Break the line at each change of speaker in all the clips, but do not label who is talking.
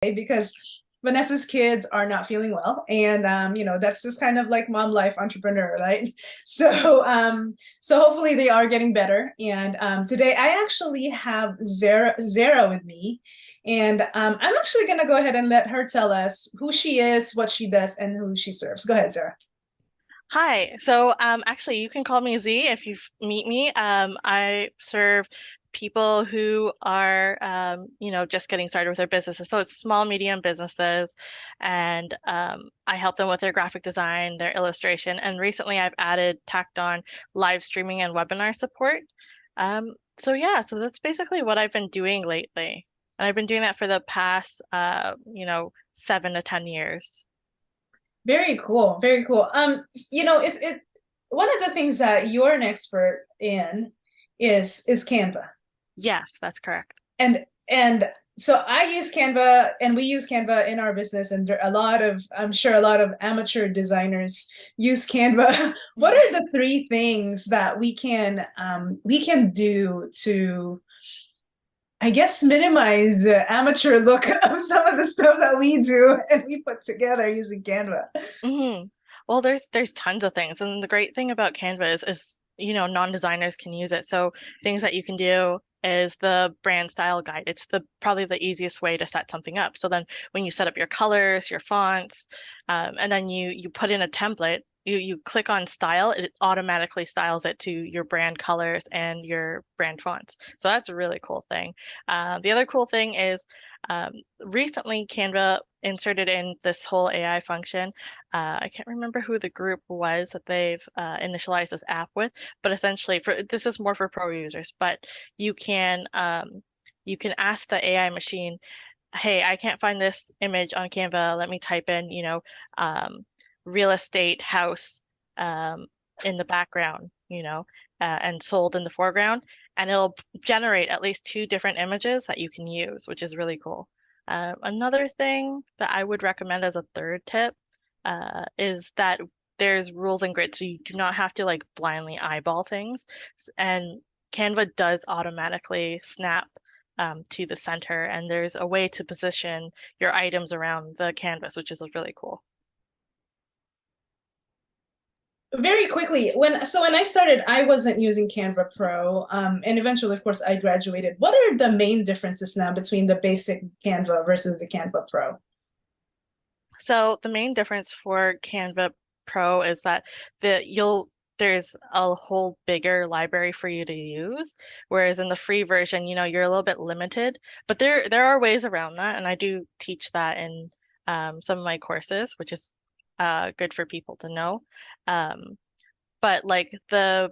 because Vanessa's kids are not feeling well, and that's just kind of like mom life, entrepreneur, right? So hopefully they are getting better. And today I actually have Zara with me, and I'm actually gonna go ahead and let her tell us who she is, what she does, and who she serves. Go ahead, Zara.
Hi. So actually you can call me Z if you meet me. I serve people who are just getting started with their businesses. So it's small, medium businesses, and I help them with their graphic design, their illustration, and recently I've added tacked on live streaming and webinar support. So that's basically what I've been doing lately. And I've been doing that for the past 7 to 10 years.
Very cool, very cool. It's one of the things that you're an expert in is Canva.
Yes, that's correct.
And so I use Canva, and we use Canva in our business, and I'm sure a lot of amateur designers use Canva. What are the three things that we can do to, I guess, minimize the amateur look of some of the stuff that we do and we put together using Canva?
hmm Well, there's tons of things, and the great thing about Canva is non-designers can use it. So things that you can do is the brand style guide. It's the probably the easiest way to set something up. So then when you set up your colors, your fonts, and then you put in a template, you click on style, it automatically styles it to your brand colors and your brand fonts. So that's a really cool thing. The other cool thing is recently Canva inserted in this whole AI function. I can't remember who the group was that they've initialized this app with, but essentially for this is more for pro users, but you can ask the AI machine, hey, I can't find this image on Canva. Let me type in, real estate house um, in the background, and sold in the foreground, and it'll generate at least two different images that you can use, which is really cool. Another thing that I would recommend as a third tip is that there's rules and grids, so you do not have to like blindly eyeball things. And Canva does automatically snap to the center, and there's a way to position your items around the canvas, which is really cool.
Very quickly, when I started, I wasn't using Canva Pro, and eventually, of course, I graduated. What are the main differences now between the basic Canva versus the Canva Pro?
So the main difference for Canva Pro is that there's a whole bigger library for you to use, whereas in the free version, you're a little bit limited. But there are ways around that, and I do teach that in some of my courses, which is good for people to know. Um, but like the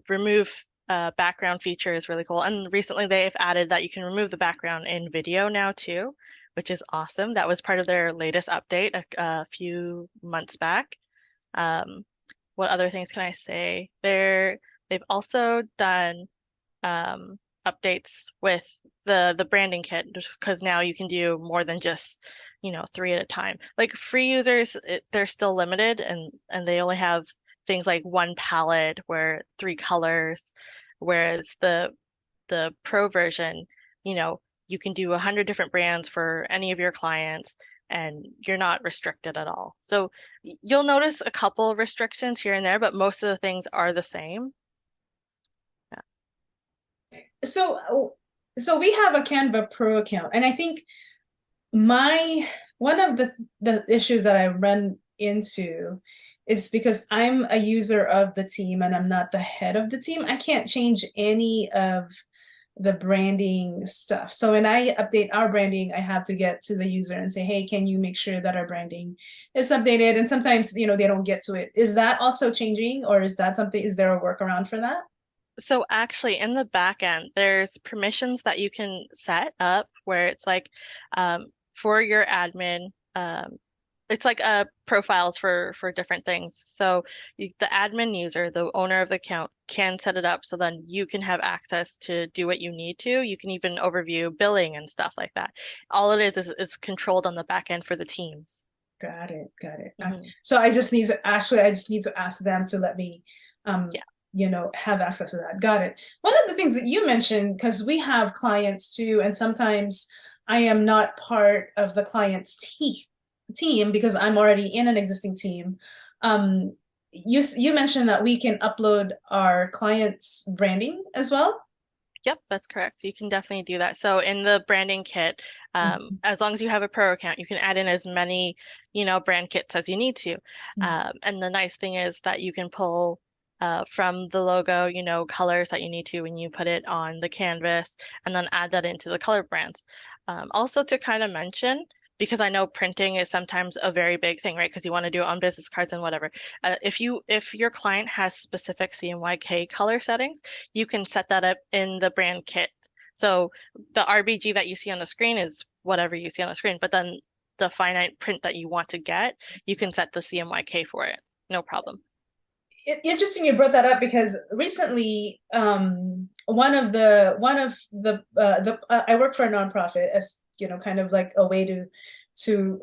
remove background feature is really cool. And recently they've added that you can remove the background in video now too, which is awesome. That was part of their latest update a few months back. Um, what other things can I say? They've also done updates with the branding kit because now you can do more than just, three at a time. Like free users, they're still limited and they only have things like one palette where three colors, whereas the pro version, you know, you can do 100 different brands for any of your clients and you're not restricted at all. So you'll notice a couple of restrictions here and there, but most of the things are the same.
So, so we have a Canva Pro account, and I think my one of the issues that I run into is because I'm a user of the team and I'm not the head of the team. I can't change any of the branding stuff. So when I update our branding, I have to get to the user and say, "Hey, can you make sure that our branding is updated?" And sometimes, they don't get to it. Is that also changing, or is there a workaround for that?
So actually in the back end, there's permissions that you can set up where it's like for your admin, it's like profiles for different things. So the admin user, the owner of the account, can set it up so then you can have access to do what you need to. You can even overview billing and stuff like that. All it is it's controlled on the back end for the teams.
Got it. Got it.
hmm
So I just need to ask them to let me, um,
Yeah.
have access to that. Got it. One of the things that you mentioned, because we have clients too, and sometimes I am not part of the client's team because I'm already in an existing team. You mentioned that we can upload our client's branding as well.
Yep, that's correct. You can definitely do that. So in the branding kit,
Mhm.
as long as you have a pro account, you can add in as many, brand kits as you need to. And the nice thing is that you can pull from the logo, colors that you need to when you put it on the canvas, and then add that into the color brands. Also to kind of mention, because I know printing is sometimes a very big thing, right? Because you want to do it on business cards and whatever. If your client has specific CMYK color settings, you can set that up in the brand kit. So the RBG that you see on the screen is whatever you see on the screen, but then the finite print that you want to get, you can set the CMYK for it. No problem.
Interesting you brought that up because recently I work for a nonprofit as kind of like a way to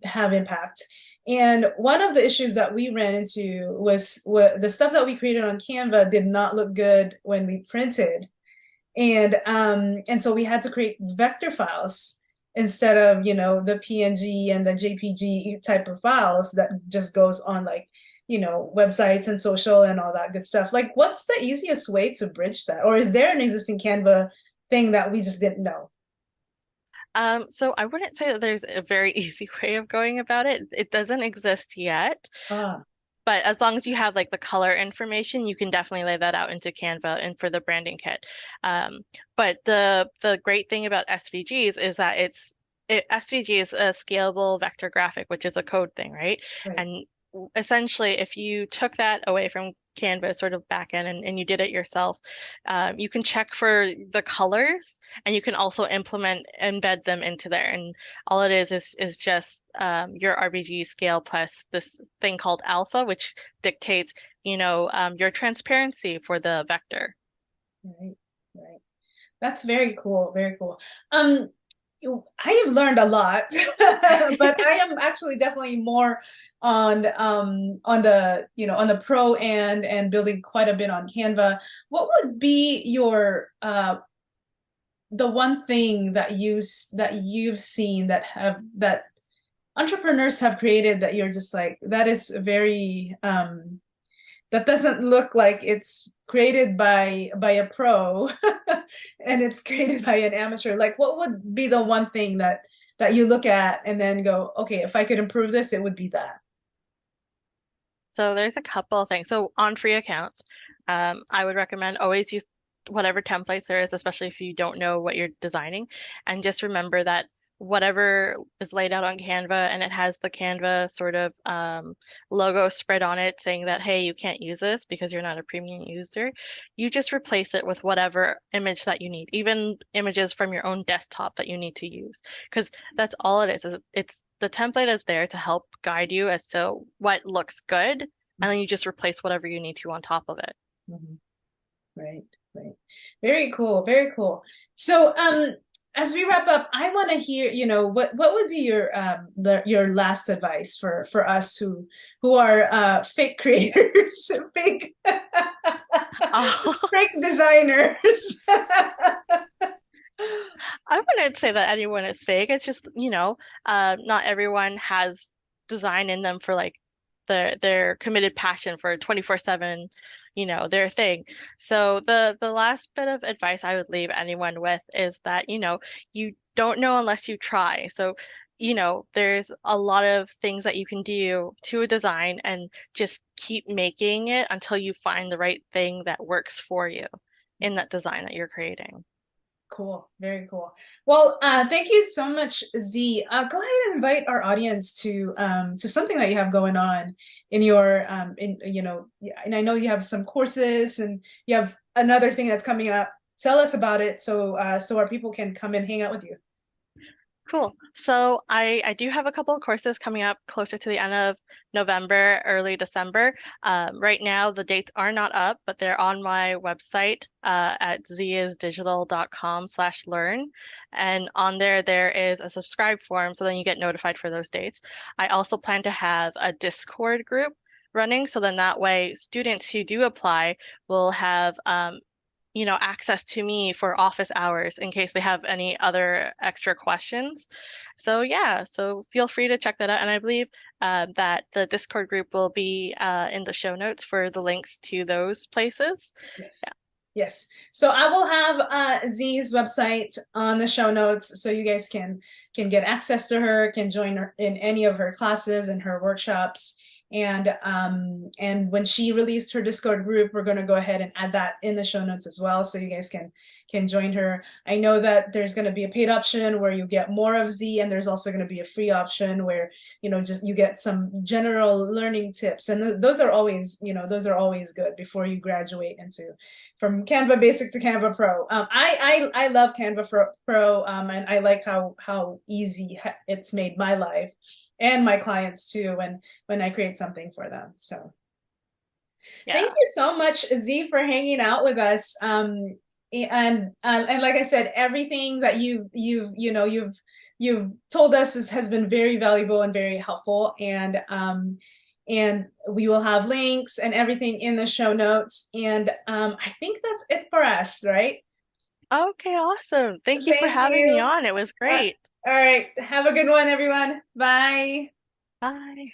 have impact. And one of the issues that we ran into was what the stuff that we created on Canva did not look good when we printed. And so we had to create vector files instead of, the PNG and the JPG type of files that just goes on like, websites and social and all that good stuff. Like, what's the easiest way to bridge that? Or is there an existing Canva thing that we just didn't know?
So I wouldn't say that there's a very easy way of going about it. It doesn't exist yet.
Ah,
But as long as you have like the color information, you can definitely lay that out into Canva and for the branding kit. But the great thing about SVGs is that SVG is a scalable vector graphic, which is a code thing, right?
right.
And essentially, if you took that away from Canva, sort of back end, and you did it yourself, you can check for the colors, and you can also embed them into there. And all it is just your RBG scale plus this thing called alpha, which dictates, your transparency for the vector.
Right, right. That's very cool. Very cool. Um, I have learned a lot, but I am actually definitely more on the on the pro and building quite a bit on Canva. What would be your the one thing that you've seen that entrepreneurs have created that you're just like that is very that doesn't look like it's created by a pro and it's created by an amateur. Like, what would be the one thing that you look at and then go, okay, if I could improve this, it would be that.
So there's a couple of things. So on free accounts, I would recommend always use whatever templates there is, especially if you don't know what you're designing. And just remember that whatever is laid out on Canva and it has the Canva sort of logo spread on it saying that, hey, you can't use this because you're not a premium user, you just replace it with whatever image that you need, even images from your own desktop that you need to use. Because that's all it is. It's the template is there to help guide you as to what looks good, and then you just replace whatever you need to on top of it.
Mhm. Right, right. Very cool, very cool. So, as we wrap up, I want to hear, what would be your last advice for us who are fake creators, fake
Oh,
fake designers.
I wouldn't say that anyone is fake. It's just, not everyone has design in them for like their committed passion for 24/7, their thing. So the last bit of advice I would leave anyone with is that, you don't know unless you try. So, there's a lot of things that you can do to a design and just keep making it until you find the right thing that works for you in that design that you're creating.
Cool, very cool. Well, thank you so much, Z. Go ahead and invite our audience to something that you have going on in your in yeah, and I know you have some courses and you have another thing that's coming up. Tell us about it so our people can come and hang out with you.
Cool. So I do have a couple of courses coming up closer to the end of November, early December. Right now, the dates are not up, but they're on my website at ziasdigital.com/learn. And on there, there is a subscribe form, so then you get notified for those dates. I also plan to have a Discord group running, so then that way, students who do apply will have access to me for office hours in case they have any other extra questions. So yeah, so feel free to check that out. And I believe that the Discord group will be in the show notes for the links to those places.
Yes. Yes. So I will have Z's website on the show notes so you guys can get access to her, can join her in any of her classes and her workshops. And when she released her Discord group, we're going to go ahead and add that in the show notes as well so you guys can join her. I know that there's going to be a paid option where you get more of Z, and there's also going to be a free option where just you get some general learning tips, and those are always good before you graduate into from Canva Basic to Canva Pro. I love Canva Pro, and I like how easy it's made my life and my clients too when I create something for them. So thank
Yeah.
you so much, Z, for hanging out with us. And like I said, everything that you've told us has been very valuable and very helpful. And we will have links and everything in the show notes. And I think that's it for us, right?
Okay, awesome. Thank you for
Thank
having me
you.
on. It was
Uh,
great.
all right. Have a good one, everyone. Bye.
Bye.